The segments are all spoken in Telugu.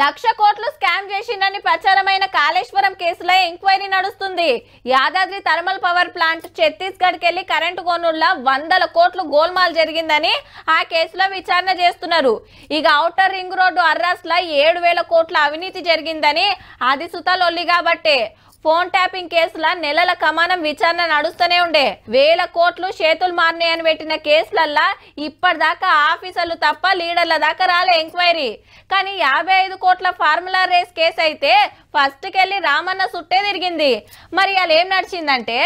లక్ష కోట్లు స్కామ్ చేసిందని ప్రచారమైన కాళేశ్వరం కేసులో ఎంక్వైరీ నడుస్తుంది. Yadadri thermal power plant Chhattisgarh కెళ్లి కరెంటు కొనుళ్ల 100 కోట్లు గోల్మాల్ జరిగిందని ఆ కేసులో విచారణ చేస్తున్నారు. ఇక ఔటర్ రింగ్ రోడ్డు అర్రాస్లో 7,000 కోట్ల అవినీతి జరిగిందని అది సుతలొల్లి కాబట్టే ఫోన్ ట్యాపింగ్ కేసుల నెలల కమానం విచారణ నడుస్తూనే ఉండే. 1000 కోట్లు చేతులు మారినాయని పెట్టిన కేసులల్లా ఇప్పటిదాకా ఆఫీసర్లు తప్ప లీడర్ల దాకా రాలే ఎంక్వైరీ. కానీ 55 కోట్ల ఫార్ములా రేస్ కేసు అయితే ఫస్ట్ కెళ్ళి రామన్న సుట్టే తిరిగింది. మరి అలా ఏం నడిచిందంటే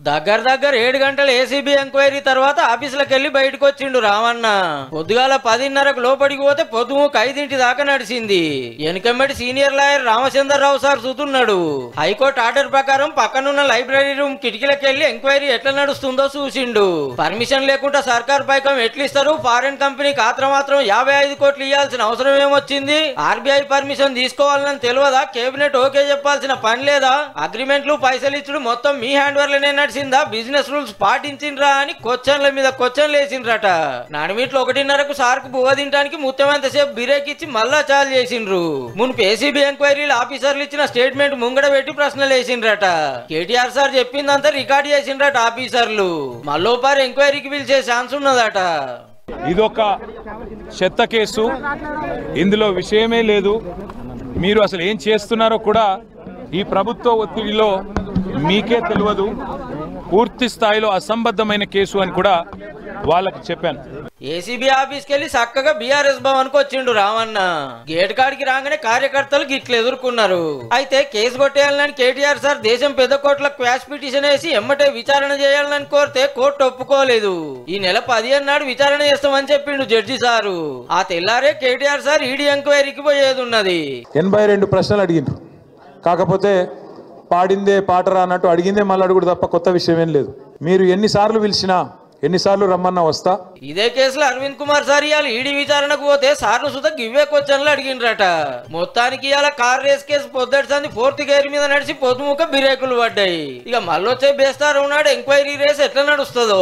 దగ్గర 7 గంటల ఏసీబీ ఎంక్వైరీ తర్వాత ఆఫీసులకు వెళ్లి బయటకు వచ్చిండు రామన్న. పొద్దుగాల 10:30కు లోపలికి పోతే పొద్దుముకు 5 దాకా నడిచింది. వెనుకమ్మటి సీనియర్ లాయర్ రామచంద్రరావు సార్ చూస్తున్నాడు. హైకోర్టు ఆర్డర్ ప్రకారం పక్కనున్న లైబ్రరీ రూమ్ కిటికీలకు వెళ్లి ఎంక్వైరీ ఎట్లా నడుస్తుందో చూసిండు. పర్మిషన్ లేకుండా సర్కార్ పైకం ఎట్లిస్తారు, ఫారెన్ కంపెనీకి మాత్రం 55 కోట్లు ఇవ్వాల్సిన అవసరం ఏమొచ్చింది, ఆర్బీఐ పర్మిషన్ తీసుకోవాలని తెలియదా, కేబినెట్ ఓకే చెప్పాల్సిన పని లేదా, అగ్రిమెంట్లు పైసలు ఇచ్చుడు మొత్తం మీ హ్యాండ్ ఓవర్లనే నడిచిందా, బిజినెస్ రూల్స్ పాటించిండ్రా అని క్వశ్చన్ల మీద క్వశ్చన్లు వేసిండ్రట. నాడిమీట్లో 1:30కు సార్కు బువ్వ తినడానికి ముత్యమంతసేపు బిరేక్ ఇచ్చి మళ్ళా చాలు చేసిండ్రు. మున్పు ఏసీబీ ఎంక్వైరీలు ఆఫీసర్లు ఇచ్చిన స్టేట్మెంట్ ముంగడ పెట్టి ప్రశ్నలు వేసిండ్రట. కేటీఆర్ సార్ చెప్పిందంతా రికార్డ్ చేసిండ్రట ఆఫీసర్లు. మళ్ళోపారి ఎంక్వైరీకి పిలిచే ఛాన్స్ ఉన్నదట. ఇదొక చెత్త కేసు, ఇందులో విషయమే లేదు. మీరు అసలు ఏం చేస్తున్నారో కూడా ఈ ప్రభుత్వ ఒత్తిడిలో మీకే తెలియదు. పూర్తి స్థాయిలో అసంబద్ధమైన కేసు అని కూడా వాళ్ళకి చెప్పాను. ఏసీబీ ఆఫీస్కి వెళ్లి చక్కగా బీఆర్ఎస్ భవన్కి వచ్చిండు రామన్న. గేట్ కాడికి రాగానే కార్యకర్తలు గిట్లు ఎదుర్కొన్నారు. అయితే కేసు కొట్టేయాలని కేటీఆర్ సార్ దేశం పెద్ద కోర్టులకు క్వాష్ పిటిషన్ వేసి ఎమ్మటే విచారణ చేయాలని కోరితే కోర్టు ఒప్పుకోలేదు. ఈ నెల 15 నాడు విచారణ చేస్తామని చెప్పిండు జడ్జి సారు. ఆ తెల్లారే కేటీఆర్ సార్ ఈడీ ఎంక్వైరీకి పోయేది ఉన్నది. 82 ప్రశ్నలు అడిగిండ్రు. కాకపోతే పాడిందే పాటరా అన్నట్టు అడిగిందే మళ్ళీ అడుగుడు తప్ప కొత్త విషయం ఏం లేదు. మీరు ఎన్నిసార్లు పిలిచినా ఎన్నిసార్లు రమ్మన్నా వస్తా. ఇదే కేసులో అరవింద్ కుమార్ సార్ ఇవాళ ఈడీ విచారణకు పోతే సార్ను సుధా గివ్వే క్వశ్చన్లు అడిగిండ్రట. మొత్తానికి ఇవాళ కార్ రేస్ కేసు పొద్దుటి సంది 4th గేర్ మీద నడిచి పొద్దుముక బిరేకులు పడ్డాయి. ఇక మళ్ళొచ్చే బేస్తారు ఉన్నాడు ఎంక్వైరీ రేస్ ఎట్లా నడుస్తుందో.